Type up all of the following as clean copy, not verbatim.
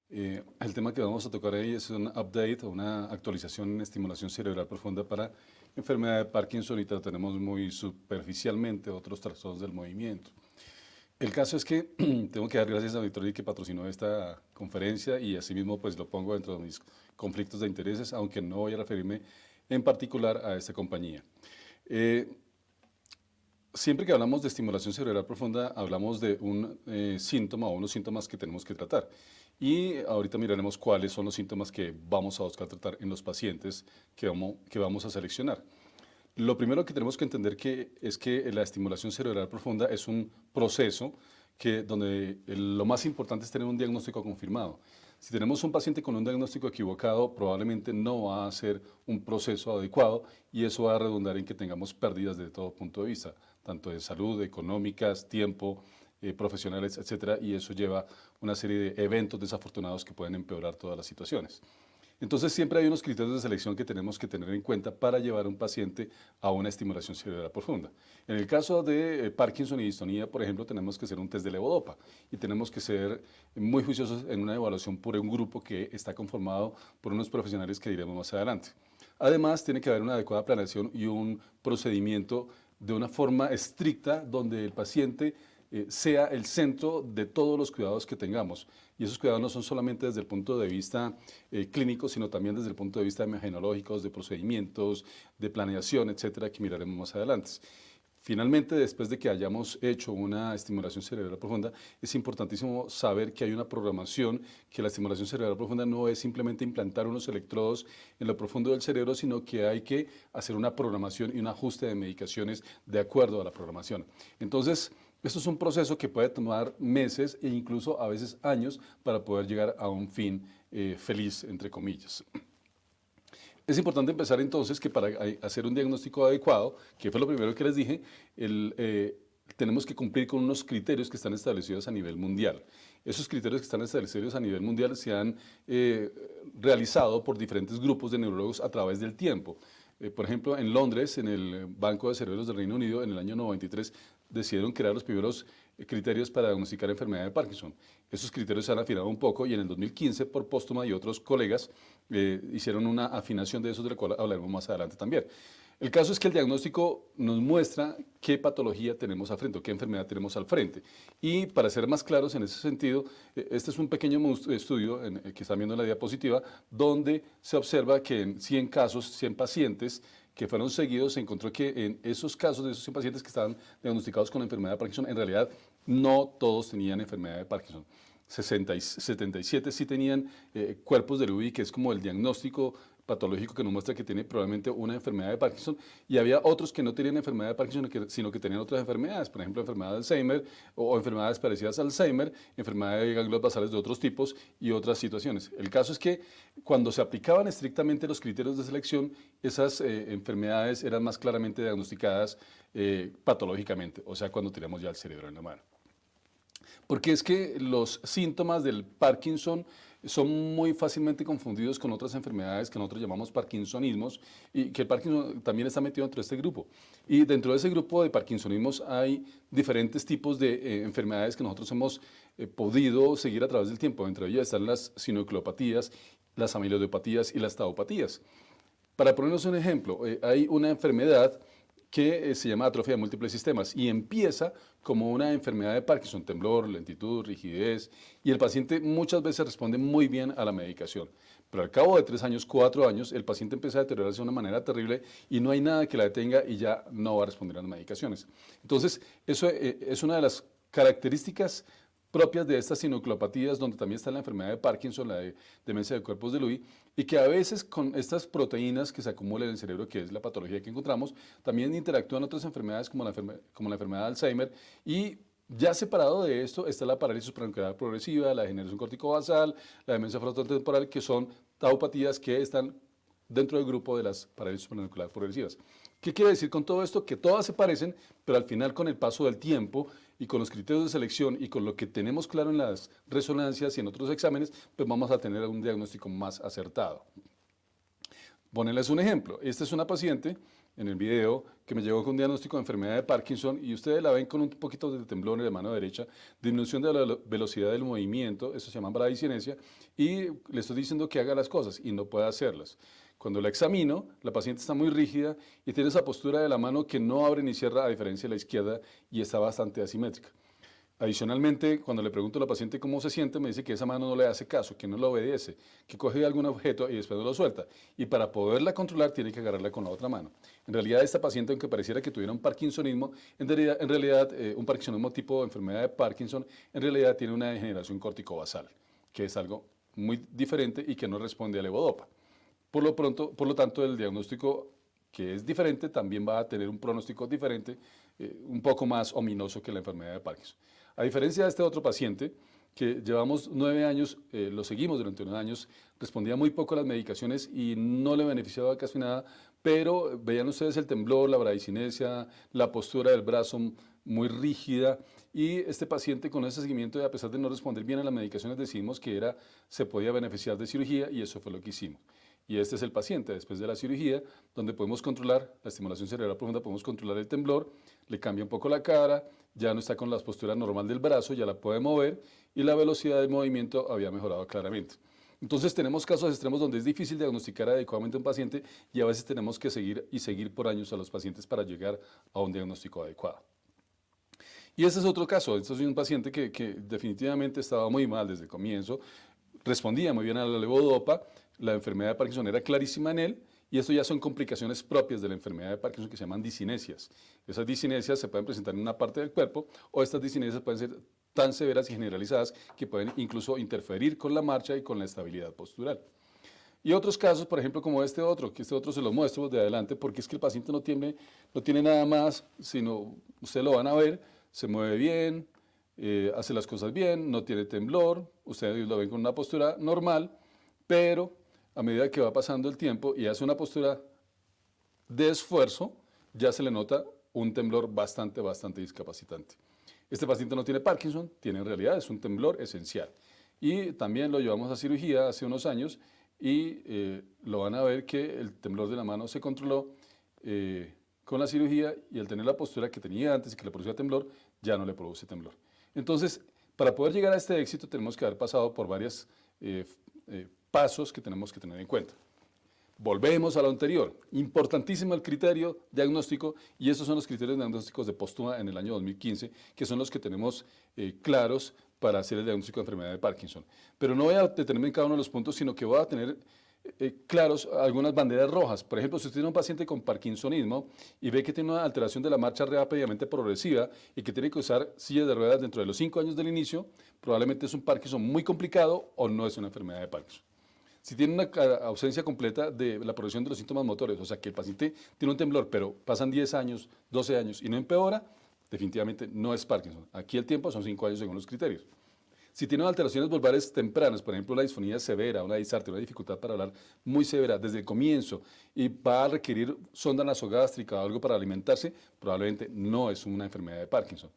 El tema que vamos a tocar ahí es un update o una actualización en estimulación cerebral profunda para enfermedad de Parkinson y trataremos muy superficialmente otros trastornos del movimiento. El caso es que tengo que dar gracias a Victoria que patrocinó esta conferencia y asimismo pues lo pongo dentro de mis conflictos de intereses, aunque no voy a referirme en particular a esta compañía. Eh, Siempre que hablamos de estimulación cerebral profunda, hablamos de un síntoma o unos síntomas que tenemos que tratar. Y ahorita miraremos cuáles son los síntomas que vamos a buscar tratar en los pacientes que vamos a seleccionar. Lo primero que tenemos que entender es que la estimulación cerebral profunda es un proceso donde lo más importante es tener un diagnóstico confirmado. Si tenemos un paciente con un diagnóstico equivocado, probablemente no va a ser un proceso adecuado y eso va a redundar en que tengamos pérdidas de todo punto de vista, tanto de salud, económicas, tiempo, profesionales, etcétera, y eso lleva una serie de eventos desafortunados que pueden empeorar todas las situaciones. Entonces siempre hay unos criterios de selección que tenemos que tener en cuenta para llevar a un paciente a una estimulación cerebral profunda. En el caso de Parkinson y distonía, por ejemplo, tenemos que hacer un test de levodopa y tenemos que ser muy juiciosos en una evaluación por un grupo que está conformado por unos profesionales que diremos más adelante. Además, tiene que haber una adecuada planeación y un procedimiento de una forma estricta donde el paciente sea el centro de todos los cuidados que tengamos. Y esos cuidados no son solamente desde el punto de vista clínico, sino también desde el punto de vista imagenológicos, de procedimientos, de planeación, etcétera, que miraremos más adelante. Finalmente, después de que hayamos hecho una estimulación cerebral profunda, es importantísimo saber que hay una programación, que la estimulación cerebral profunda no es simplemente implantar unos electrodos en lo profundo del cerebro, sino que hay que hacer una programación y un ajuste de medicaciones de acuerdo a la programación. Entonces, esto es un proceso que puede tomar meses e incluso a veces años para poder llegar a un fin feliz, entre comillas. Es importante empezar entonces que para hacer un diagnóstico adecuado, que fue lo primero que les dije, tenemos que cumplir con unos criterios que están establecidos a nivel mundial. Esos criterios que están establecidos a nivel mundial se han realizado por diferentes grupos de neurólogos a través del tiempo. Por ejemplo, en Londres, en el Banco de Cerebros del Reino Unido, en el año 93, decidieron crear los primeros criterios para diagnosticar enfermedad de Parkinson. Esos criterios se han afinado un poco y en el 2015, por Póstuma y otros colegas, hicieron una afinación de esos, de la cual hablaremos más adelante también. El caso es que el diagnóstico nos muestra qué patología tenemos al frente o qué enfermedad tenemos al frente. Y para ser más claros en ese sentido, este es un pequeño estudio que están viendo en la diapositiva, donde se observa que en 100 casos, 100 pacientes que fueron seguidos, se encontró que en esos casos de esos 100 pacientes que estaban diagnosticados con la enfermedad de Parkinson, en realidad no todos tenían enfermedad de Parkinson. 77 sí tenían cuerpos de Lewy, que es como el diagnóstico patológico que nos muestra que tiene probablemente una enfermedad de Parkinson, y había otros que no tenían enfermedad de Parkinson, sino que tenían otras enfermedades, por ejemplo, enfermedad de Alzheimer o enfermedades parecidas a Alzheimer, enfermedad de ganglios basales de otros tipos y otras situaciones. El caso es que cuando se aplicaban estrictamente los criterios de selección, esas enfermedades eran más claramente diagnosticadas patológicamente, o sea, cuando tenemos ya el cerebro en la mano. Porque es que los síntomas del Parkinson son muy fácilmente confundidos con otras enfermedades que nosotros llamamos parkinsonismos y que el Parkinson también está metido dentro de este grupo. Y dentro de ese grupo de parkinsonismos hay diferentes tipos de enfermedades que nosotros hemos podido seguir a través del tiempo. Entre ellas están las sinucleopatías, las amiloidopatías y las taupatías. Para ponernos un ejemplo, hay una enfermedad que se llama atrofia de múltiples sistemas y empieza como una enfermedad de Parkinson, temblor, lentitud, rigidez, y el paciente muchas veces responde muy bien a la medicación. Pero al cabo de 3 años, 4 años, el paciente empieza a deteriorarse de una manera terrible y no hay nada que la detenga y ya no va a responder a las medicaciones. Entonces, eso es una de las características propias de estas sinucleopatías, donde también está la enfermedad de Parkinson, la de demencia de cuerpos de Lewy, y que a veces con estas proteínas que se acumulan en el cerebro, que es la patología que encontramos, también interactúan otras enfermedades como la enfermedad de Alzheimer, y ya separado de esto está la parálisis supranuclear progresiva, la degeneración corticobasal, la demencia frontotemporal, que son taupatías que están dentro del grupo de las parálisis supranucleares progresivas. ¿Qué quiere decir con todo esto? Que todas se parecen, pero al final con el paso del tiempo y con los criterios de selección y con lo que tenemos claro en las resonancias y en otros exámenes, pues vamos a tener un diagnóstico más acertado. Ponerles un ejemplo. Esta es una paciente en el video que me llegó con un diagnóstico de enfermedad de Parkinson y ustedes la ven con un poquito de temblor en la mano derecha, disminución de la velocidad del movimiento, eso se llama bradicinesia, y le estoy diciendo que haga las cosas y no puede hacerlas. Cuando la examino, la paciente está muy rígida y tiene esa postura de la mano que no abre ni cierra a diferencia de la izquierda y está bastante asimétrica. Adicionalmente, cuando le pregunto a la paciente cómo se siente, me dice que esa mano no le hace caso, que no lo obedece, que coge algún objeto y después no lo suelta. Y para poderla controlar tiene que agarrarla con la otra mano. En realidad, esta paciente, aunque pareciera que tuviera un parkinsonismo, en realidad un parkinsonismo tipo enfermedad de Parkinson, en realidad tiene una degeneración corticobasal, que es algo muy diferente y que no responde al levodopa. Por lo tanto, el diagnóstico que es diferente también va a tener un pronóstico diferente, un poco más ominoso que la enfermedad de Parkinson. A diferencia de este otro paciente, que llevamos 9 años, lo seguimos durante 9 años, respondía muy poco a las medicaciones y no le beneficiaba casi nada, pero veían ustedes el temblor, la bradicinesia, la postura del brazo muy rígida, y este paciente con ese seguimiento, a pesar de no responder bien a las medicaciones, decidimos que se podía beneficiar de cirugía y eso fue lo que hicimos. Y este es el paciente después de la cirugía, donde podemos controlar la estimulación cerebral profunda, podemos controlar el temblor, le cambia un poco la cara, ya no está con la postura normal del brazo, ya la puede mover y la velocidad de movimiento había mejorado claramente. Entonces tenemos casos extremos donde es difícil diagnosticar adecuadamente a un paciente y a veces tenemos que seguir por años a los pacientes para llegar a un diagnóstico adecuado. Y este es otro caso, este es un paciente que definitivamente estaba muy mal desde el comienzo, respondía muy bien a la levodopa, la enfermedad de Parkinson era clarísima en él, y esto ya son complicaciones propias de la enfermedad de Parkinson que se llaman disinesias. Esas disinesias se pueden presentar en una parte del cuerpo o estas disinesias pueden ser tan severas y generalizadas que pueden incluso interferir con la marcha y con la estabilidad postural. Y otros casos, por ejemplo, como este otro, que este otro se lo muestro de adelante porque es que el paciente no tiene nada más, sino ustedes lo van a ver, se mueve bien, hace las cosas bien, no tiene temblor, ustedes lo ven con una postura normal, pero a medida que va pasando el tiempo y hace una postura de esfuerzo, ya se le nota un temblor bastante discapacitante. Este paciente no tiene Parkinson, tiene en realidad, es un temblor esencial. Y también lo llevamos a cirugía hace unos años y lo van a ver que el temblor de la mano se controló con la cirugía y al tener la postura que tenía antes y que le producía temblor, ya no le produce temblor. Entonces, para poder llegar a este éxito tenemos que haber pasado por varios pasos que tenemos que tener en cuenta. Volvemos a lo anterior. Importantísimo el criterio diagnóstico y estos son los criterios diagnósticos de PostUMA en el año 2015, que son los que tenemos claros para hacer el diagnóstico de enfermedad de Parkinson. Pero no voy a detenerme en cada uno de los puntos, sino que voy a tener claros algunas banderas rojas. Por ejemplo, si usted tiene un paciente con parkinsonismo y ve que tiene una alteración de la marcha rápidamente progresiva y que tiene que usar silla de ruedas dentro de los 5 años del inicio, probablemente es un Parkinson muy complicado o no es una enfermedad de Parkinson. Si tiene una ausencia completa de la progresión de los síntomas motores, o sea que el paciente tiene un temblor, pero pasan 10 años, 12 años y no empeora, definitivamente no es Parkinson. Aquí el tiempo son 5 años según los criterios. Si tiene alteraciones vulvares tempranas, por ejemplo, una disfonía severa, una disartria, una dificultad para hablar muy severa desde el comienzo y va a requerir sonda nasogástrica o algo para alimentarse, probablemente no es una enfermedad de Parkinson.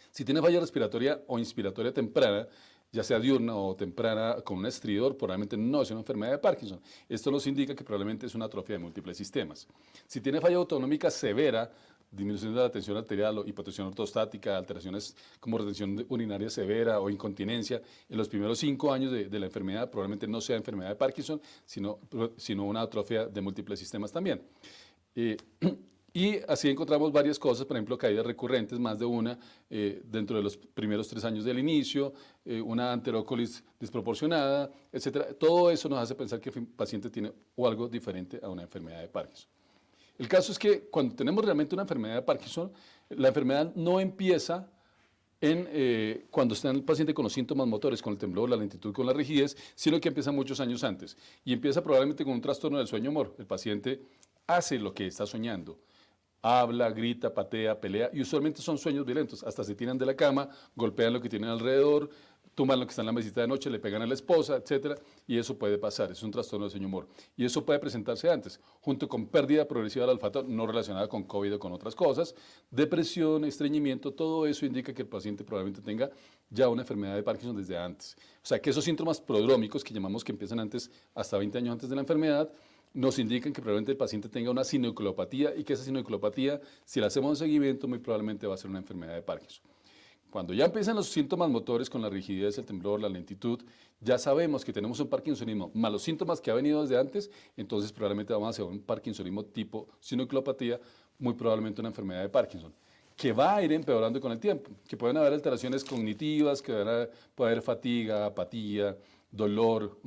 Si tiene falla respiratoria o inspiratoria temprana, ya sea diurna o temprana con un estridor, probablemente no es una enfermedad de Parkinson. Esto nos indica que probablemente es una atrofia de múltiples sistemas. Si tiene falla autonómica severa, disminución de la tensión arterial o hipotensión ortostática, alteraciones como retención urinaria severa o incontinencia, en los primeros 5 años de la enfermedad probablemente no sea enfermedad de Parkinson, sino una atrofia de múltiples sistemas también. Y así encontramos varias cosas, por ejemplo, caídas recurrentes, más de una, dentro de los primeros 3 años del inicio, una anterócolis desproporcionada, etc. Todo eso nos hace pensar que el paciente tiene o algo diferente a una enfermedad de Parkinson. El caso es que cuando tenemos realmente una enfermedad de Parkinson, la enfermedad no empieza cuando está el paciente con los síntomas motores, con el temblor, la lentitud, con la rigidez, sino que empieza muchos años antes. Y empieza probablemente con un trastorno del sueño-humor. El paciente hace lo que está soñando. Habla, grita, patea, pelea, y usualmente son sueños violentos. Hasta se tiran de la cama, golpean lo que tienen alrededor, tumban lo que está en la mesita de noche, le pegan a la esposa, etc. Y eso puede pasar, es un trastorno del sueño-humor. Y eso puede presentarse antes, junto con pérdida progresiva del olfato, no relacionada con COVID o con otras cosas, depresión, estreñimiento, todo eso indica que el paciente probablemente tenga ya una enfermedad de Parkinson desde antes. O sea, que esos síntomas prodrómicos, que llamamos que empiezan antes, hasta 20 años antes de la enfermedad, nos indican que probablemente el paciente tenga una sinucleopatía y que esa sinucleopatía, si le hacemos un seguimiento, muy probablemente va a ser una enfermedad de Parkinson. Cuando ya empiezan los síntomas motores con la rigidez, el temblor, la lentitud, ya sabemos que tenemos un parkinsonismo, más los síntomas que ha venido desde antes, entonces probablemente vamos a hacer un parkinsonismo tipo sinucleopatía, muy probablemente una enfermedad de Parkinson, que va a ir empeorando con el tiempo, que pueden haber alteraciones cognitivas, que puede haber fatiga, apatía, dolor,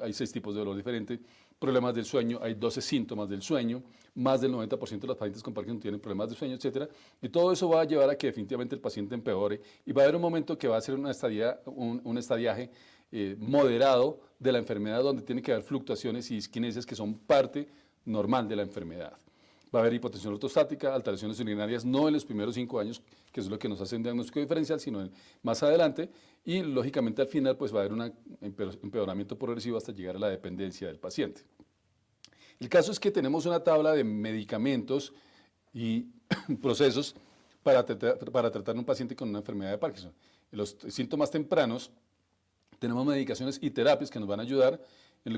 hay 6 tipos de dolor diferentes, problemas del sueño, hay 12 síntomas del sueño, más del 90% de los pacientes con Parkinson tienen problemas de sueño, etcétera, y todo eso va a llevar a que definitivamente el paciente empeore y va a haber un momento que va a ser un estadiaje moderado de la enfermedad donde tiene que haber fluctuaciones y disquinesias que son parte normal de la enfermedad. Va a haber hipotensión ortostática, alteraciones urinarias, no en los primeros 5 años, que es lo que nos hace un diagnóstico diferencial, sino más adelante, y lógicamente al final pues va a haber un empeoramiento progresivo hasta llegar a la dependencia del paciente. El caso es que tenemos una tabla de medicamentos y procesos para tratar a un paciente con una enfermedad de Parkinson. En los síntomas tempranos tenemos medicaciones y terapias que nos van a ayudar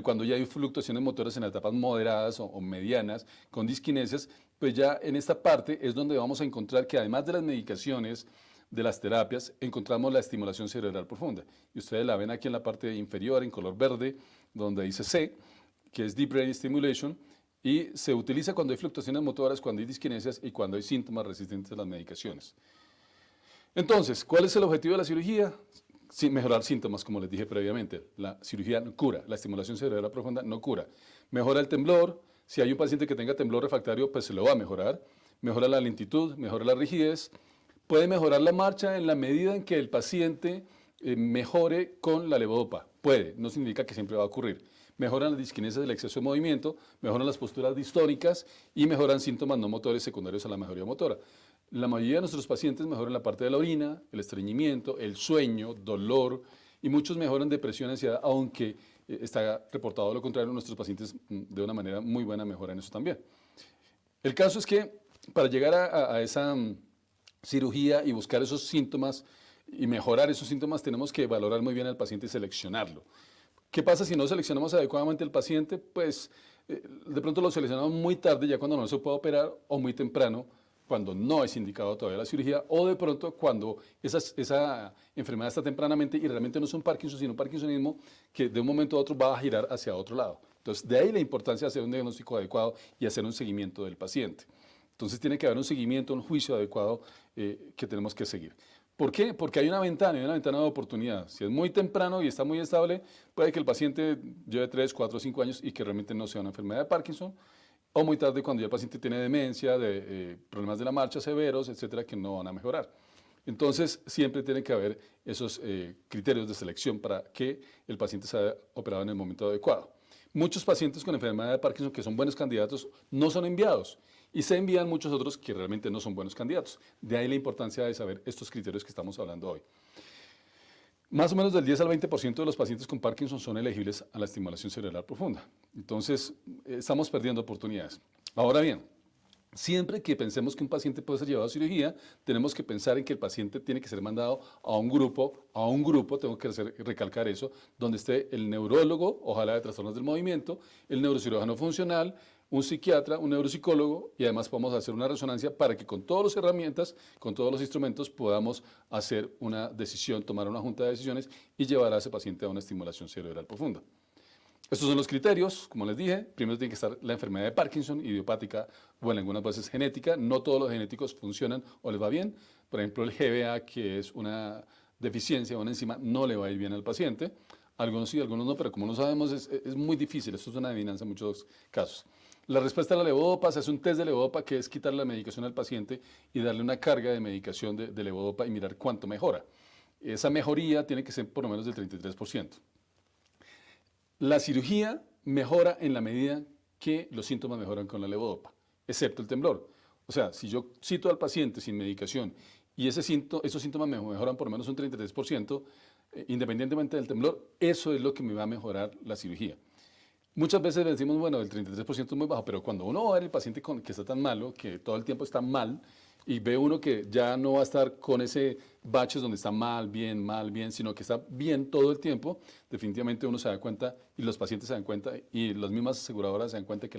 cuando ya hay fluctuaciones motoras en etapas moderadas o medianas, con disquinesias, pues ya en esta parte es donde vamos a encontrar que además de las medicaciones, de las terapias, encontramos la estimulación cerebral profunda. Y ustedes la ven aquí en la parte inferior, en color verde, donde dice C, que es Deep Brain Stimulation, y se utiliza cuando hay fluctuaciones motoras, cuando hay disquinesias y cuando hay síntomas resistentes a las medicaciones. Entonces, ¿cuál es el objetivo de la cirugía? Sin mejorar síntomas, como les dije previamente. La cirugía no cura, la estimulación cerebral profunda no cura. Mejora el temblor, si hay un paciente que tenga temblor refractario, pues se lo va a mejorar. Mejora la lentitud, mejora la rigidez. Puede mejorar la marcha en la medida en que el paciente mejore con la levodopa. Puede, no significa que siempre va a ocurrir. Mejoran las disquinesias del exceso de movimiento, mejoran las posturas distónicas y mejoran síntomas no motores secundarios a la mejoría motora. La mayoría de nuestros pacientes mejoran la parte de la orina, el estreñimiento, el sueño, dolor y muchos mejoran depresión y ansiedad, aunque está reportado lo contrario, nuestros pacientes de una manera muy buena mejoran eso también. El caso es que para llegar a esa cirugía y buscar esos síntomas y mejorar esos síntomas tenemos que valorar muy bien al paciente y seleccionarlo. ¿Qué pasa si no seleccionamos adecuadamente al paciente? Pues de pronto lo seleccionamos muy tarde, ya cuando no se puede operar, o muy temprano, cuando no es indicado todavía la cirugía, o de pronto cuando esa enfermedad está tempranamente y realmente no es un Parkinson, sino un parkinsonismo que de un momento a otro va a girar hacia otro lado. Entonces, de ahí la importancia de hacer un diagnóstico adecuado y hacer un seguimiento del paciente. Entonces, tiene que haber un seguimiento, un juicio adecuado que tenemos que seguir. ¿Por qué? Porque hay una ventana de oportunidad. Si es muy temprano y está muy estable, puede que el paciente lleve 3, 4, 5 años y que realmente no sea una enfermedad de Parkinson, o muy tarde cuando ya el paciente tiene demencia, problemas de la marcha severos, etcétera, que no van a mejorar. Entonces, siempre tiene que haber esos criterios de selección para que el paciente sea operado en el momento adecuado. Muchos pacientes con enfermedad de Parkinson que son buenos candidatos no son enviados y se envían muchos otros que realmente no son buenos candidatos. De ahí la importancia de saber estos criterios que estamos hablando hoy. Más o menos del 10 al 20% de los pacientes con Parkinson son elegibles a la estimulación cerebral profunda. Entonces, estamos perdiendo oportunidades. Ahora bien, siempre que pensemos que un paciente puede ser llevado a cirugía, tenemos que pensar en que el paciente tiene que ser mandado a un grupo, tengo que recalcar eso, donde esté el neurólogo, ojalá de trastornos del movimiento, el neurocirujano funcional, un psiquiatra, un neuropsicólogo y además podemos hacer una resonancia para que con todas las herramientas, con todos los instrumentos podamos hacer una decisión, tomar una junta de decisiones y llevar a ese paciente a una estimulación cerebral profunda. Estos son los criterios, como les dije, primero tiene que estar la enfermedad de Parkinson, idiopática o en algunas veces genética, no todos los genéticos funcionan o les va bien, por ejemplo el GBA que es una deficiencia o una enzima no le va a ir bien al paciente, algunos sí, algunos no, pero como no sabemos es muy difícil, esto es una adivinanza en muchos casos. La respuesta a la levodopa, se hace un test de levodopa que es quitarle la medicación al paciente y darle una carga de medicación de levodopa y mirar cuánto mejora. Esa mejoría tiene que ser por lo menos del 33%. La cirugía mejora en la medida que los síntomas mejoran con la levodopa, excepto el temblor. O sea, si yo cito al paciente sin medicación y esos síntomas me mejoran por lo menos un 33%, independientemente del temblor, eso es lo que me va a mejorar la cirugía. Muchas veces decimos, bueno, el 33% es muy bajo, pero cuando uno va a ver el paciente que está tan malo, que todo el tiempo está mal, y ve uno que ya no va a estar con ese baches donde está mal, bien, sino que está bien todo el tiempo, definitivamente uno se da cuenta y los pacientes se dan cuenta y las mismas aseguradoras se dan cuenta que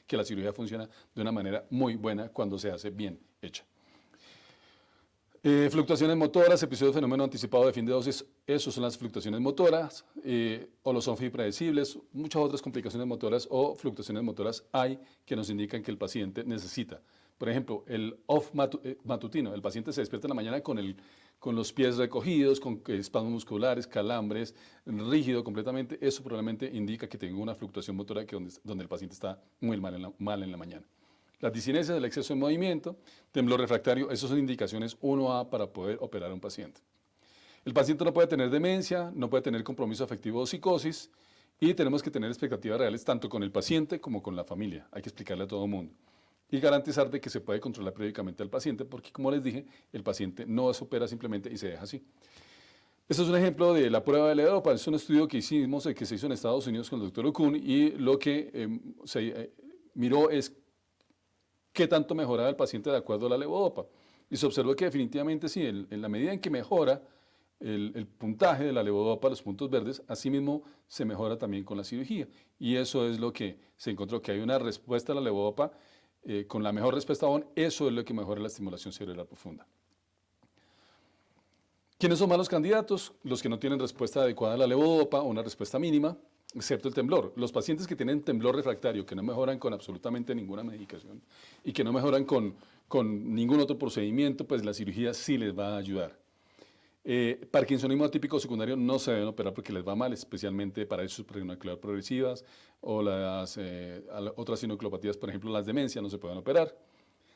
que la cirugía funciona de una manera muy buena cuando se hace bien hecha. Fluctuaciones motoras, episodio de fenómeno anticipado de fin de dosis, esos son las fluctuaciones motoras, o los ONF impredecibles, muchas otras complicaciones motoras o fluctuaciones motoras hay que nos indican que el paciente necesita. Por ejemplo, el OFF matutino, el paciente se despierta en la mañana con los pies recogidos, con espasmos musculares, calambres, rígido completamente, eso probablemente indica que tenga una fluctuación motora donde el paciente está muy mal en la mañana. Las disinesias, el exceso de movimiento, temblor refractario, esas son indicaciones 1A para poder operar a un paciente. El paciente no puede tener demencia, no puede tener compromiso afectivo o psicosis y tenemos que tener expectativas reales tanto con el paciente como con la familia. Hay que explicarle a todo el mundo. Y garantizar de que se puede controlar periódicamente al paciente porque, como les dije, el paciente no se opera simplemente y se deja así. Este es un ejemplo de la prueba de levodopa. Es un estudio que hicimos, que se hizo en Estados Unidos con el doctor Okun y lo que se miró es qué tanto mejoraba el paciente de acuerdo a la levodopa. Y se observó que definitivamente sí, en la medida en que mejora el puntaje de la levodopa, los puntos verdes, asimismo se mejora también con la cirugía. Y eso es lo que se encontró, que hay una respuesta a la levodopa con la mejor respuesta aún, eso es lo que mejora la estimulación cerebral profunda. ¿Quiénes son malos candidatos? Los que no tienen respuesta adecuada a la levodopa o una respuesta mínima, excepto el temblor. Los pacientes que tienen temblor refractario, que no mejoran con absolutamente ninguna medicación y que no mejoran con ningún otro procedimiento, pues la cirugía sí les va a ayudar. Parkinsonismo atípico secundario no se deben operar porque les va mal, especialmente parálisis supranuclear progresivas o las otras sinucleopatías, por ejemplo las demencias, no se pueden operar.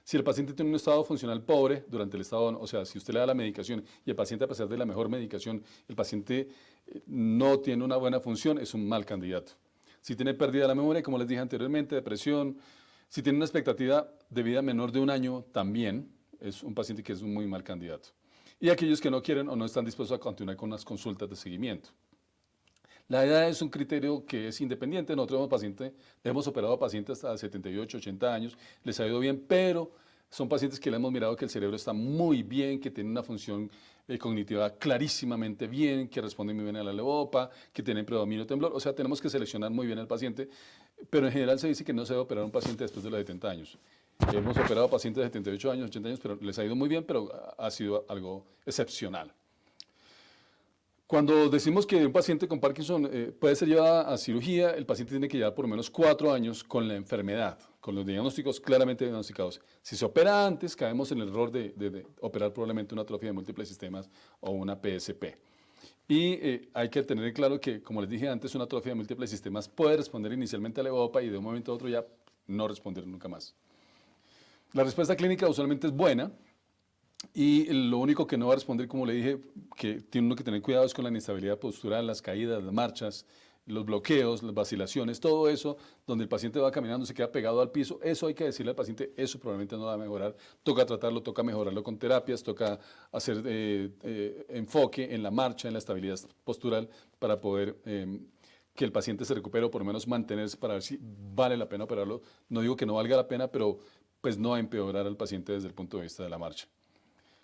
Si el paciente tiene un estado funcional pobre durante el estado, o sea, si usted le da la medicación y el paciente, a pesar de la mejor medicación, el paciente no tiene una buena función, es un mal candidato. Si tiene pérdida de la memoria, como les dije anteriormente, depresión, si tiene una expectativa de vida menor de 1 año, también es un paciente que es un muy mal candidato. Y aquellos que no quieren o no están dispuestos a continuar con las consultas de seguimiento. La edad es un criterio que es independiente. Nosotros hemos operado a pacientes hasta 78, 80 años, les ha ido bien, pero son pacientes que le hemos mirado que el cerebro está muy bien, que tienen una función cognitiva clarísimamente bien, que responden muy bien a la levodopa, que tienen predominio temblor. O sea, tenemos que seleccionar muy bien al paciente, pero en general se dice que no se debe operar a un paciente después de los 70 años. Hemos operado a pacientes de 78 años, 80 años, pero les ha ido muy bien, pero ha sido algo excepcional. Cuando decimos que un paciente con Parkinson puede ser llevado a cirugía, el paciente tiene que llevar por lo menos 4 años con la enfermedad, con los diagnósticos claramente diagnosticados. Si se opera antes, caemos en el error de operar probablemente una atrofia de múltiples sistemas o una PSP. Y hay que tener claro que, como les dije antes, una atrofia de múltiples sistemas puede responder inicialmente a la levodopa y de un momento a otro ya no responder nunca más. La respuesta clínica usualmente es buena. Y lo único que no va a responder, como le dije, que tiene uno que tener cuidado es con la inestabilidad postural, las caídas, las marchas, los bloqueos, las vacilaciones, todo eso, donde el paciente va caminando, se queda pegado al piso, eso hay que decirle al paciente, eso probablemente no va a mejorar, toca tratarlo, toca mejorarlo con terapias, toca hacer enfoque en la marcha, en la estabilidad postural para poder que el paciente se recupere o por lo menos mantenerse para ver si vale la pena operarlo. No digo que no valga la pena, pero pues no va a empeorar al paciente desde el punto de vista de la marcha.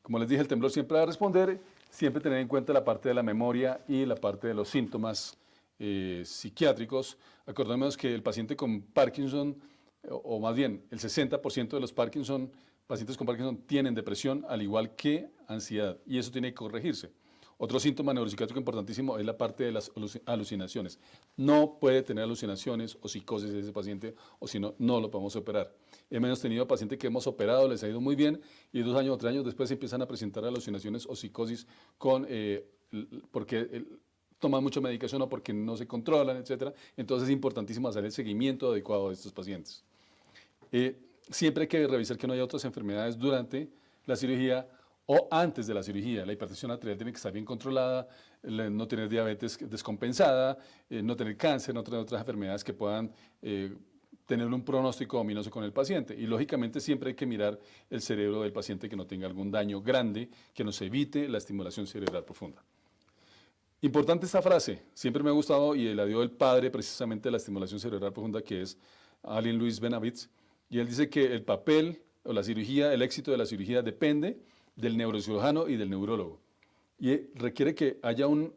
Como les dije, el temblor siempre va a responder, siempre tener en cuenta la parte de la memoria y la parte de los síntomas psiquiátricos. Acordémonos que el paciente con Parkinson, o más bien el 60% de los pacientes con Parkinson tienen depresión, al igual que ansiedad, y eso tiene que corregirse. Otro síntoma neuropsiquiátrico importantísimo es la parte de las alucinaciones. No puede tener alucinaciones o psicosis ese paciente, o si no, no lo podemos operar. Hemos tenido pacientes que hemos operado, les ha ido muy bien, y 2 años o 3 años después empiezan a presentar alucinaciones o psicosis porque toman mucha medicación o porque no se controlan, etc. Entonces es importantísimo hacer el seguimiento adecuado de estos pacientes. Siempre hay que revisar que no haya otras enfermedades durante la cirugía o antes de la cirugía. La hipertensión arterial tiene que estar bien controlada, no tener diabetes descompensada, no tener cáncer, no tener otras enfermedades que puedan tener un pronóstico ominoso con el paciente. Y lógicamente siempre hay que mirar el cerebro del paciente que no tenga algún daño grande, que nos evite la estimulación cerebral profunda. Importante esta frase, siempre me ha gustado y la dio el padre precisamente de la estimulación cerebral profunda, que es Alain Louis Benavitz, y él dice que el papel o la cirugía, el éxito de la cirugía depende del neurocirujano y del neurólogo. Y requiere que haya un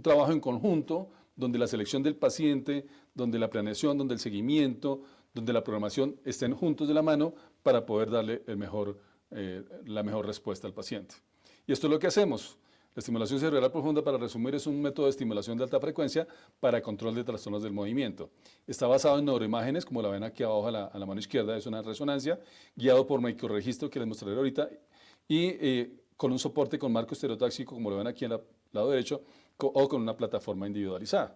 trabajo en conjunto donde la selección del paciente, donde la planeación, donde el seguimiento, donde la programación estén juntos de la mano para poder darle la mejor respuesta al paciente. Y esto es lo que hacemos. La estimulación cerebral profunda, para resumir, es un método de estimulación de alta frecuencia para control de trastornos del movimiento. Está basado en neuroimágenes, como la ven aquí abajo a la mano izquierda, es una resonancia, guiado por microregistro, que les mostraré ahorita, y con un soporte con marco estereotáxico, como lo ven aquí al lado derecho, o con una plataforma individualizada.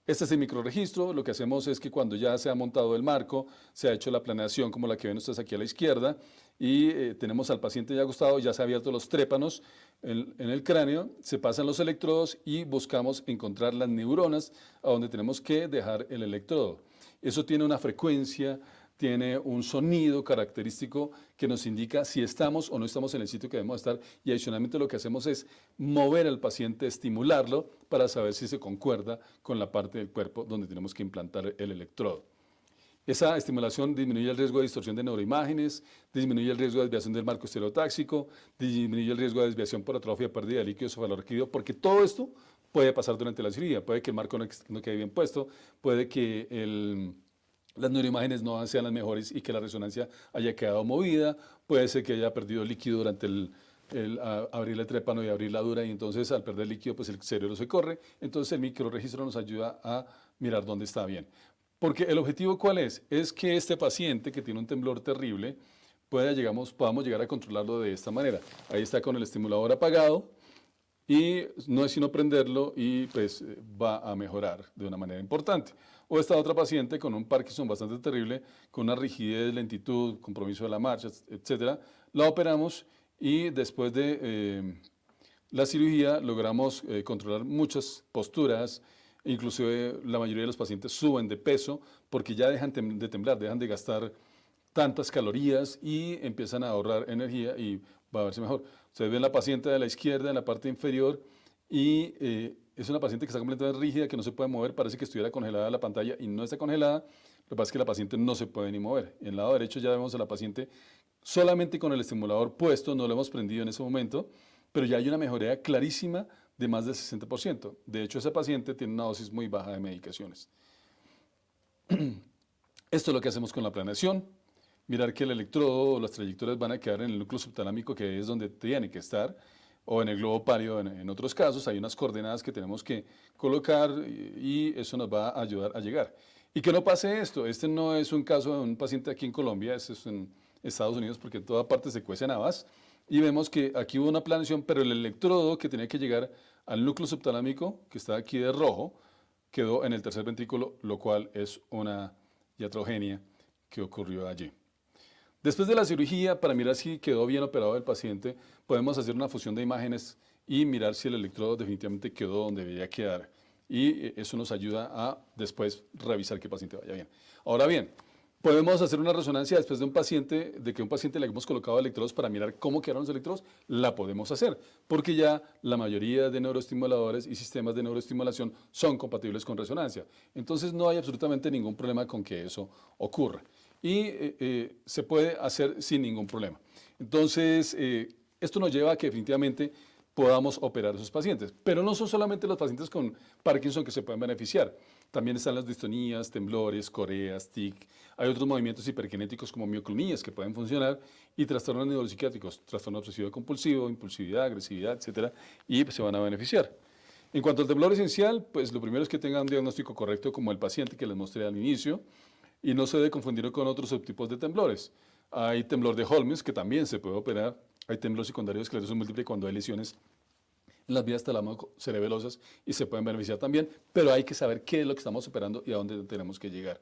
Este es el microregistro. Lo que hacemos es que cuando ya se ha montado el marco, se ha hecho la planeación como la que ven ustedes aquí a la izquierda, y tenemos al paciente ya acostado, ya se han abierto los trépanos en el cráneo, se pasan los electrodos y buscamos encontrar las neuronas a donde tenemos que dejar el electrodo. Eso tiene una frecuencia, tiene un sonido característico que nos indica si estamos o no estamos en el sitio que debemos estar, y adicionalmente lo que hacemos es mover al paciente, estimularlo para saber si se concuerda con la parte del cuerpo donde tenemos que implantar el electrodo. Esa estimulación disminuye el riesgo de distorsión de neuroimágenes, disminuye el riesgo de desviación del marco estereotáxico, disminuye el riesgo de desviación por atrofia, pérdida de líquido cefalorraquídeo, porque todo esto puede pasar durante la cirugía. Puede que el marco no quede bien puesto, puede que las neuroimágenes no sean las mejores y que la resonancia haya quedado movida, puede ser que haya perdido líquido durante abrir el trépano y abrir la dura, y entonces al perder líquido pues el cerebro se corre. Entonces el microregistro nos ayuda a mirar dónde está bien. Porque el objetivo, ¿cuál es? Es que este paciente que tiene un temblor terrible podamos llegar a controlarlo de esta manera. Ahí está con el estimulador apagado, y no es sino prenderlo y pues va a mejorar de una manera importante. O esta otra paciente con un Parkinson bastante terrible, con una rigidez, lentitud, compromiso de la marcha, etcétera, la operamos, y después de la cirugía logramos controlar muchas posturas. Inclusive la mayoría de los pacientes suben de peso porque ya dejan de temblar, dejan de gastar tantas calorías y empiezan a ahorrar energía, y va a verse mejor. Ustedes ven la paciente de la izquierda en la parte inferior, y es una paciente que está completamente rígida, que no se puede mover, parece que estuviera congelada la pantalla, y no está congelada. Lo que pasa es que la paciente no se puede ni mover. En el lado derecho ya vemos a la paciente solamente con el estimulador puesto, no lo hemos prendido en ese momento, pero ya hay una mejoría clarísima de más del 60%. De hecho, esa paciente tiene una dosis muy baja de medicaciones. Esto es lo que hacemos con la planeación. Mirar que el electrodo o las trayectorias van a quedar en el núcleo subtalámico, que es donde tiene que estar, o en el globo pálido en otros casos. Hay unas coordenadas que tenemos que colocar, y eso nos va a ayudar a llegar. Y que no pase esto. Este no es un caso de un paciente aquí en Colombia, este es en Estados Unidos, porque en toda parte se cuecen habas. Y vemos que aquí hubo una planeación, pero el electrodo que tenía que llegar al núcleo subtalámico, que está aquí de rojo, quedó en el tercer ventrículo, lo cual es una iatrogenia que ocurrió allí. Después de la cirugía, para mirar si quedó bien operado el paciente, podemos hacer una fusión de imágenes y mirar si el electrodo definitivamente quedó donde debía quedar. Y eso nos ayuda a después revisar que el paciente vaya bien. Ahora bien, podemos hacer una resonancia después de un paciente le hemos colocado electrodos para mirar cómo quedaron los electrodos. La podemos hacer, porque ya la mayoría de neuroestimuladores y sistemas de neuroestimulación son compatibles con resonancia. Entonces no hay absolutamente ningún problema con que eso ocurra. Y se puede hacer sin ningún problema. Entonces, esto nos lleva a que definitivamente podamos operar a esos pacientes. Pero no son solamente los pacientes con Parkinson que se pueden beneficiar. También están las distonías, temblores, coreas, tic. Hay otros movimientos hiperkinéticos como mioclonías que pueden funcionar, y trastornos neuropsiquiátricos, trastorno obsesivo compulsivo, impulsividad, agresividad, etcétera, y pues, se van a beneficiar. En cuanto al temblor esencial, pues lo primero es que tengan un diagnóstico correcto, como el paciente que les mostré al inicio, y no se debe confundir con otros subtipos de temblores. Hay temblor de Holmes, que también se puede operar. Hay temblor secundario de esclerosis múltiple cuando hay lesiones en las vías talamo-cerebelosas, y se pueden beneficiar también, pero hay que saber qué es lo que estamos operando y a dónde tenemos que llegar.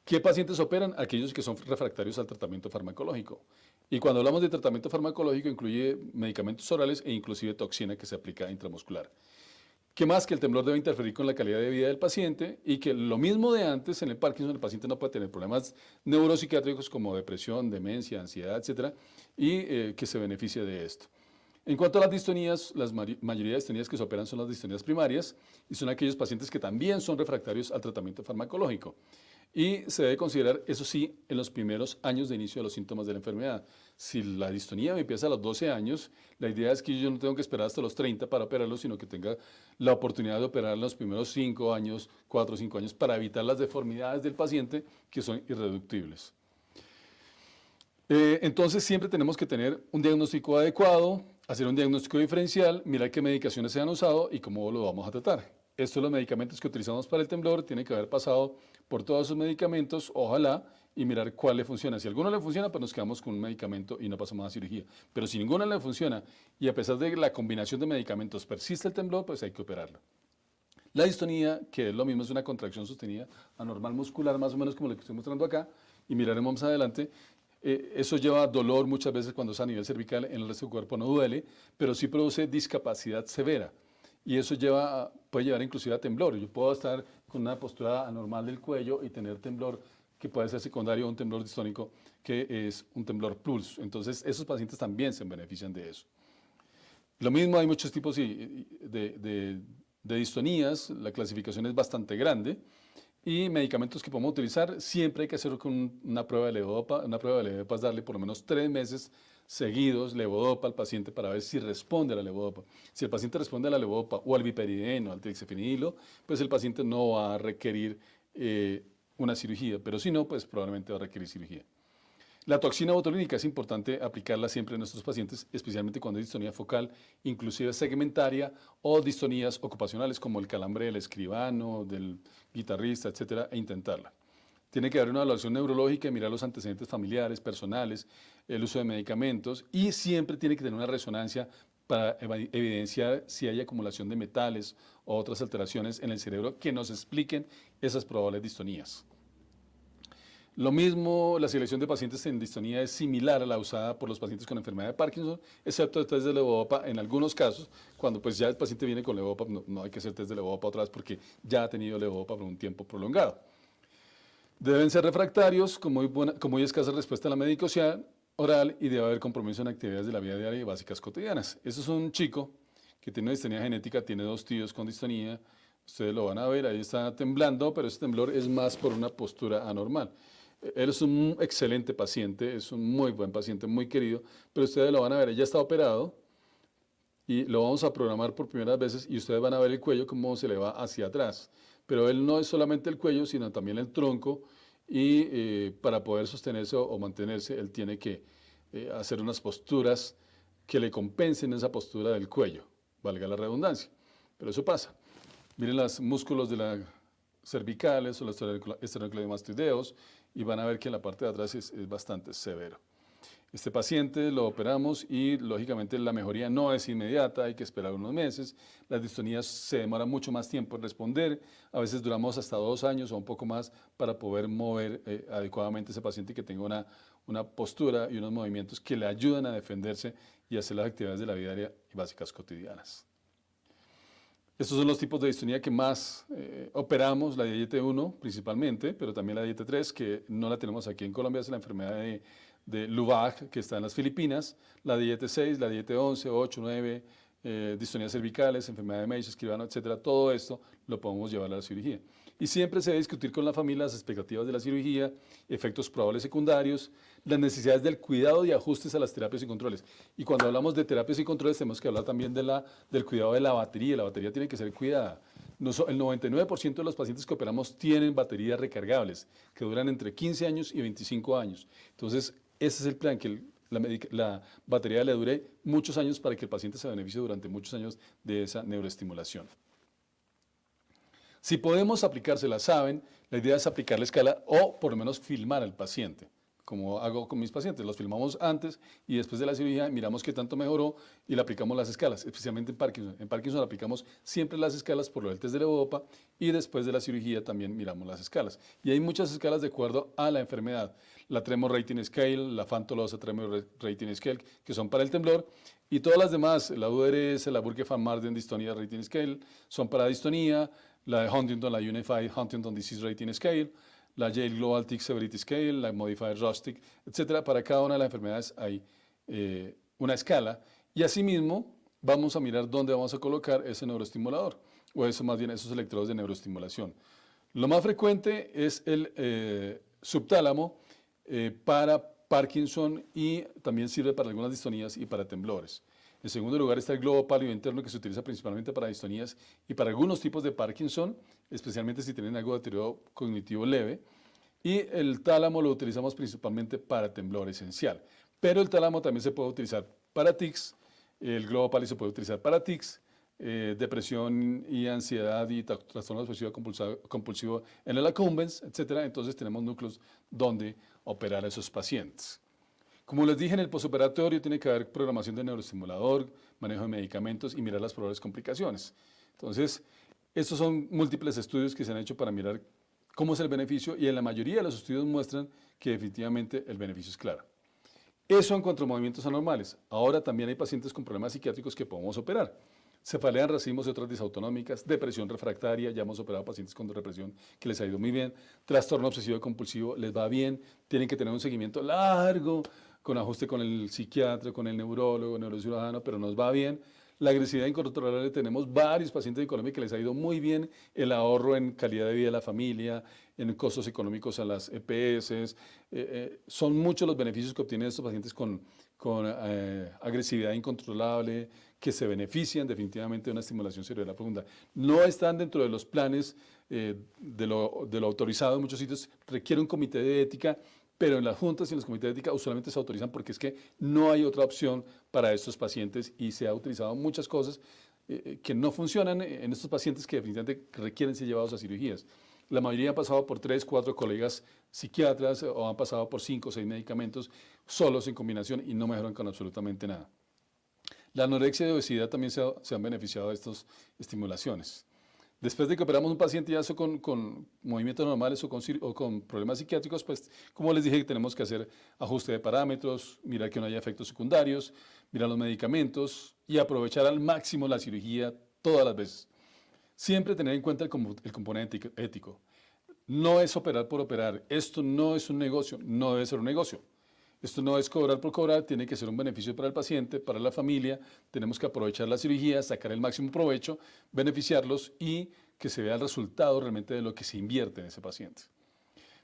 ¿Qué pacientes operan? Aquellos que son refractarios al tratamiento farmacológico. Y cuando hablamos de tratamiento farmacológico, incluye medicamentos orales e inclusive toxina que se aplica intramuscular. ¿Qué más? Que el temblor debe interferir con la calidad de vida del paciente, y que lo mismo de antes, en el Parkinson el paciente no puede tener problemas neuropsiquiátricos como depresión, demencia, ansiedad, etcétera, y que se beneficie de esto. En cuanto a las distonías, la mayoría de distonías que se operan son las distonías primarias, y son aquellos pacientes que también son refractarios al tratamiento farmacológico. Y se debe considerar, eso sí, en los primeros años de inicio de los síntomas de la enfermedad. Si la distonía me empieza a los 12 años, la idea es que yo no tengo que esperar hasta los 30 para operarlo, sino que tenga la oportunidad de operar en los primeros 5 años, 4 o 5 años, para evitar las deformidades del paciente que son irreductibles. Entonces siempre tenemos que tener un diagnóstico adecuado, hacer un diagnóstico diferencial, mirar qué medicaciones se han usado y cómo lo vamos a tratar. Estos los medicamentos que utilizamos para el temblor tienen que haber pasado por todos esos medicamentos, ojalá, y mirar cuál le funciona. Si alguno le funciona, pues nos quedamos con un medicamento y no pasamos a cirugía. Pero si ninguno le funciona y a pesar de la combinación de medicamentos persiste el temblor, pues hay que operarlo. La distonía, que es lo mismo, es una contracción sostenida anormal muscular, más o menos como lo que estoy mostrando acá, y miraremos más adelante. Eso lleva dolor muchas veces cuando es a nivel cervical, en el resto del cuerpo no duele, pero sí produce discapacidad severa. Y eso puede llevar inclusive a temblor. Yo puedo estar con una postura anormal del cuello y tener temblor que puede ser secundario a un temblor distónico, que es un temblor pulso. Entonces, esos pacientes también se benefician de eso. Lo mismo, hay muchos tipos de distonías, la clasificación es bastante grande, y medicamentos que podemos utilizar, siempre hay que hacerlo con una prueba de levodopa. Una prueba de levodopa es darle por lo menos 3 meses seguidos levodopa al paciente para ver si responde a la levodopa. Si el paciente responde a la levodopa o al viperideno, al trixafenilo, pues el paciente no va a requerir una cirugía, pero si no, pues probablemente va a requerir cirugía. La toxina botulínica es importante aplicarla siempre en nuestros pacientes, especialmente cuando hay distonía focal, inclusive segmentaria o distonías ocupacionales como el calambre del escribano, del guitarrista, etcétera, e intentarla. Tiene que haber una evaluación neurológica y mirar los antecedentes familiares, personales, el uso de medicamentos y siempre tiene que tener una resonancia para evidenciar si hay acumulación de metales o otras alteraciones en el cerebro que nos expliquen esas probables distonías. Lo mismo, la selección de pacientes en distonía es similar a la usada por los pacientes con enfermedad de Parkinson, excepto el test de levodopa en algunos casos, cuando pues ya el paciente viene con levodopa, no hay que hacer test de levodopa otra vez porque ya ha tenido levodopa por un tiempo prolongado. Deben ser refractarios, con muy escasa respuesta a la medicación oral y debe haber compromiso en actividades de la vida diaria y básicas cotidianas. Eso es un chico que tiene una distonía genética, tiene 2 tíos con distonía, ustedes lo van a ver, ahí está temblando, pero ese temblor es más por una postura anormal. Él es un excelente paciente, es un muy buen paciente, muy querido, pero ustedes lo van a ver, ella está operado y lo vamos a programar por primeras veces y ustedes van a ver el cuello cómo se le va hacia atrás. Pero él no es solamente el cuello, sino también el tronco y para poder sostenerse o mantenerse, él tiene que hacer unas posturas que le compensen esa postura del cuello, valga la redundancia. Pero eso pasa. Miren los músculos de la cervicales o los esternocleidomastoideos y van a ver que en la parte de atrás es bastante severo. Este paciente lo operamos y lógicamente la mejoría no es inmediata, hay que esperar unos meses. Las distonías se demoran mucho más tiempo en responder, a veces duramos hasta 2 años o un poco más para poder mover adecuadamente a ese paciente y que tenga una postura y unos movimientos que le ayudan a defenderse y hacer las actividades de la vida diaria y básicas cotidianas. Estos son los tipos de distonía que más operamos, la diabetes 1 principalmente, pero también la diabetes 3, que no la tenemos aquí en Colombia, es la enfermedad de Lubac, que está en las Filipinas, la diabetes 6, la diabetes 11, 8, 9, distonías cervicales, enfermedad de Médicis, escribano, etcétera. Todo esto lo podemos llevar a la cirugía. Y siempre se debe discutir con la familia las expectativas de la cirugía, efectos probables secundarios, las necesidades del cuidado y ajustes a las terapias y controles. Y cuando hablamos de terapias y controles tenemos que hablar también del cuidado de la batería. La batería tiene que ser cuidada. El 99% de los pacientes que operamos tienen baterías recargables, que duran entre 15 años y 25 años. Entonces, ese es el plan, que la batería le dure muchos años para que el paciente se beneficie durante muchos años de esa neuroestimulación. Si podemos aplicársela, saben, la idea es aplicar la escala o por lo menos filmar al paciente, como hago con mis pacientes. Los filmamos antes y después de la cirugía, miramos qué tanto mejoró y le aplicamos las escalas, especialmente en Parkinson. En Parkinson aplicamos siempre las escalas por lo del test de levodopa y después de la cirugía también miramos las escalas. Y hay muchas escalas de acuerdo a la enfermedad. La Tremor Rating Scale, la Phantom-Tolosa Tremor Rating Scale, que son para el temblor, y todas las demás, la URS, la Burke-Van-Marden Dystonia Rating Scale, son para distonía, la de Huntington, la Unified Huntington Disease Rating Scale, la Yale Global Tic Severity Scale, la Modified Rustic, etc. Para cada una de las enfermedades hay una escala y asimismo vamos a mirar dónde vamos a colocar ese neuroestimulador o eso más bien esos electrodos de neuroestimulación. Lo más frecuente es el subtálamo para Parkinson y también sirve para algunas distonías y para temblores. En segundo lugar está el globo pálido interno, que se utiliza principalmente para distonías y para algunos tipos de Parkinson, especialmente si tienen algo de deterioro cognitivo leve. Y el tálamo lo utilizamos principalmente para temblor esencial. Pero el tálamo también se puede utilizar para tics, el globo pálido se puede utilizar para tics, depresión y ansiedad y trastorno obsesivo compulsivo en el accumbens, etc. Entonces tenemos núcleos donde operar a esos pacientes. Como les dije, en el postoperatorio tiene que haber programación de neuroestimulador, manejo de medicamentos y mirar las probables complicaciones. Entonces, estos son múltiples estudios que se han hecho para mirar cómo es el beneficio y en la mayoría de los estudios muestran que definitivamente el beneficio es claro. Eso en cuanto a movimientos anormales. Ahora también hay pacientes con problemas psiquiátricos que podemos operar. Cefalea en racimos y otras disautonómicas, depresión refractaria, ya hemos operado pacientes con depresión que les ha ido muy bien, trastorno obsesivo compulsivo les va bien, tienen que tener un seguimiento largo, con ajuste con el psiquiatra, con el neurólogo, neurocirujano, pero nos va bien. La agresividad incontrolable, tenemos varios pacientes en Colombia que les ha ido muy bien el ahorro en calidad de vida de la familia, en costos económicos a las EPS. Son muchos los beneficios que obtienen estos pacientes con agresividad incontrolable, que se benefician definitivamente de una estimulación cerebral profunda. No están dentro de los planes de lo autorizado en muchos sitios, requiere un comité de ética, pero en las juntas y en los comités de ética usualmente se autorizan porque es que no hay otra opción para estos pacientes y se ha utilizado muchas cosas que no funcionan en estos pacientes que definitivamente requieren ser llevados a cirugías. La mayoría han pasado por 3, 4 colegas psiquiatras o han pasado por 5 o 6 medicamentos solos en combinación y no mejoran con absolutamente nada. La anorexia y obesidad también se han beneficiado de estas estimulaciones. Después de que operamos un paciente ya con movimientos normales o con problemas psiquiátricos, pues como les dije, tenemos que hacer ajuste de parámetros, mirar que no haya efectos secundarios, mirar los medicamentos y aprovechar al máximo la cirugía todas las veces. Siempre tener en cuenta el componente ético. No es operar por operar, esto no es un negocio, no debe ser un negocio. Esto no es cobrar por cobrar, tiene que ser un beneficio para el paciente, para la familia. Tenemos que aprovechar la cirugía, sacar el máximo provecho, beneficiarlos y que se vea el resultado realmente de lo que se invierte en ese paciente.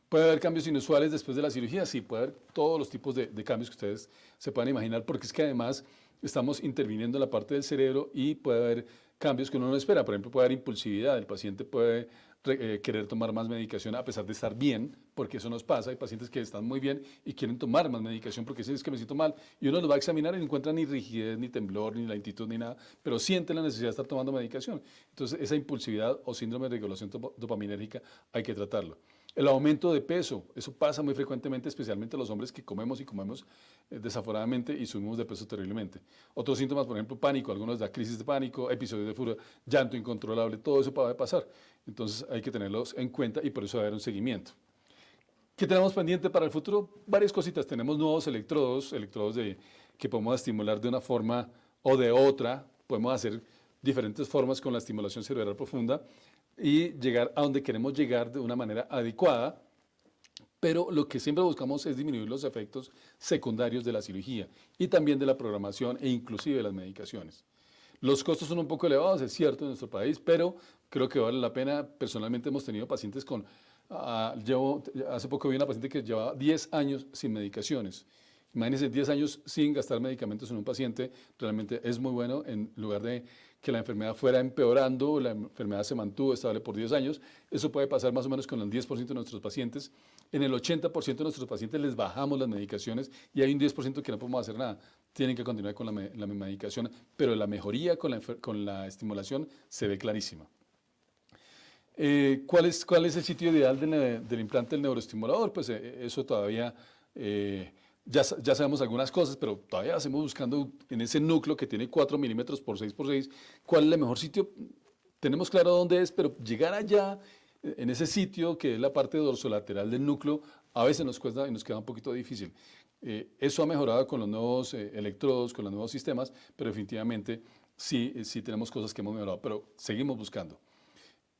¿Puede haber cambios inusuales después de la cirugía? Sí, puede haber todos los tipos de cambios que ustedes se puedan imaginar, porque es que además estamos interviniendo en la parte del cerebro y puede haber cambios que uno no espera. Por ejemplo, puede haber impulsividad, el paciente puede querer tomar más medicación a pesar de estar bien, porque eso nos pasa. Hay pacientes que están muy bien y quieren tomar más medicación porque dicen es que me siento mal. Y uno los va a examinar y no encuentra ni rigidez, ni temblor, ni lentitud, ni nada, pero sienten la necesidad de estar tomando medicación. Entonces, esa impulsividad o síndrome de regulación dopaminérgica hay que tratarlo. El aumento de peso, eso pasa muy frecuentemente, especialmente a los hombres que comemos y comemos desaforadamente y subimos de peso terriblemente. Otros síntomas, por ejemplo, pánico, algunos da crisis de pánico, episodios de furia, llanto incontrolable, todo eso puede pasar. Entonces hay que tenerlos en cuenta y por eso va a haber un seguimiento. ¿Qué tenemos pendiente para el futuro? Varias cositas. Tenemos nuevos electrodos que podemos estimular de una forma o de otra. Podemos hacer diferentes formas con la estimulación cerebral profunda y llegar a donde queremos llegar de una manera adecuada, pero lo que siempre buscamos es disminuir los efectos secundarios de la cirugía y también de la programación e inclusive de las medicaciones. Los costos son un poco elevados, es cierto, en nuestro país, pero creo que vale la pena. Personalmente hemos tenido pacientes hace poco vi una paciente que llevaba 10 años sin medicaciones. Imagínense, 10 años sin gastar medicamentos en un paciente, realmente es muy bueno. En lugar de que la enfermedad fuera empeorando, la enfermedad se mantuvo estable por 10 años. Eso puede pasar más o menos con el 10% de nuestros pacientes. En el 80% de nuestros pacientes les bajamos las medicaciones y hay un 10% que no podemos hacer nada. Tienen que continuar con la medicación, pero la mejoría con la estimulación se ve clarísima. ¿Cuál es el sitio ideal del implante del neuroestimulador? Pues eso todavía... Ya sabemos algunas cosas, pero todavía seguimos buscando en ese núcleo que tiene 4 milímetros por 6 por 6, cuál es el mejor sitio. Tenemos claro dónde es, pero llegar allá, en ese sitio, que es la parte dorsolateral del núcleo, a veces nos cuesta y nos queda un poquito difícil. Eso ha mejorado con los nuevos electrodos, con los nuevos sistemas, pero definitivamente sí tenemos cosas que hemos mejorado, pero seguimos buscando.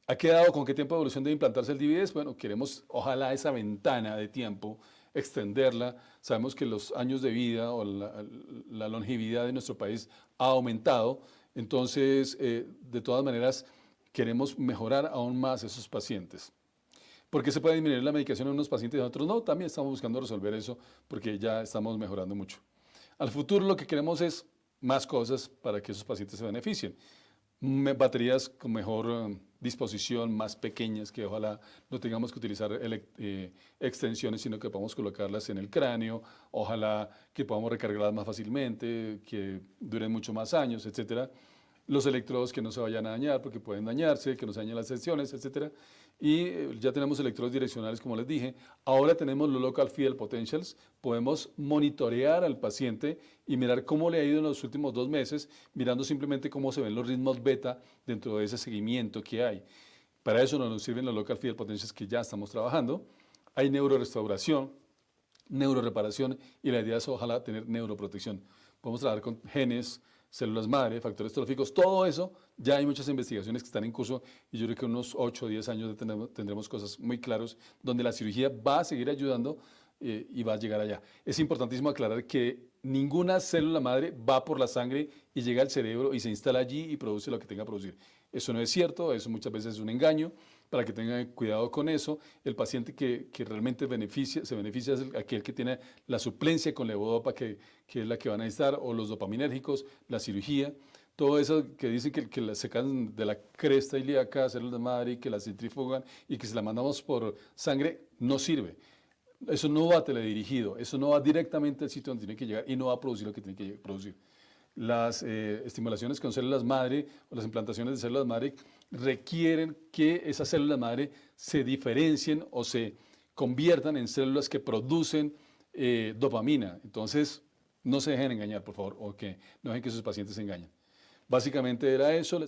¿Ha quedado con qué tiempo de evolución debe implantarse el DBS? Bueno, queremos, ojalá, esa ventana de tiempo extenderla. Sabemos que los años de vida o la longevidad de nuestro país ha aumentado, entonces de todas maneras queremos mejorar aún más esos pacientes. ¿Por qué se puede disminuir la medicación en unos pacientes y en otros no? También estamos buscando resolver eso porque ya estamos mejorando mucho. Al futuro lo que queremos es más cosas para que esos pacientes se beneficien. Baterías con mejor disposición, más pequeñas, que ojalá no tengamos que utilizar extensiones, sino que podamos colocarlas en el cráneo, ojalá que podamos recargarlas más fácilmente, que duren mucho más años, etcétera. Los electrodos que no se vayan a dañar, porque pueden dañarse, que no se dañen las secciones, etcétera. Y ya tenemos electrodos direccionales, como les dije. Ahora tenemos los Local Field Potentials. Podemos monitorear al paciente y mirar cómo le ha ido en los últimos 2 meses, mirando simplemente cómo se ven los ritmos beta dentro de ese seguimiento que hay. Para eso nos sirven los Local Field Potentials que ya estamos trabajando. Hay neurorestauración, neuroreparación y la idea es ojalá tener neuroprotección. Podemos trabajar con genes, células madre, factores tróficos, todo eso, ya hay muchas investigaciones que están en curso y yo creo que unos 8 o 10 años tendremos cosas muy claras donde la cirugía va a seguir ayudando y va a llegar allá. Es importantísimo aclarar que ninguna célula madre va por la sangre y llega al cerebro y se instala allí y produce lo que tenga que producir. Eso no es cierto, eso muchas veces es un engaño, para que tengan cuidado con eso. El paciente que realmente se beneficia es aquel que tiene la suplencia con levodopa, que es la que van a necesitar, o los dopaminérgicos, la cirugía. Todo eso que dicen que la sacan de la cresta ilíaca, células madre, que la centrifugan y que se la mandamos por sangre, no sirve. Eso no va teledirigido, eso no va directamente al sitio donde tiene que llegar y no va a producir lo que tiene que producir. Las estimulaciones con células madre o las implantaciones de células madre requieren que esas células madre se diferencien o se conviertan en células que producen dopamina. Entonces, no se dejen engañar, por favor, o que no dejen que sus pacientes se engañen. Básicamente era eso.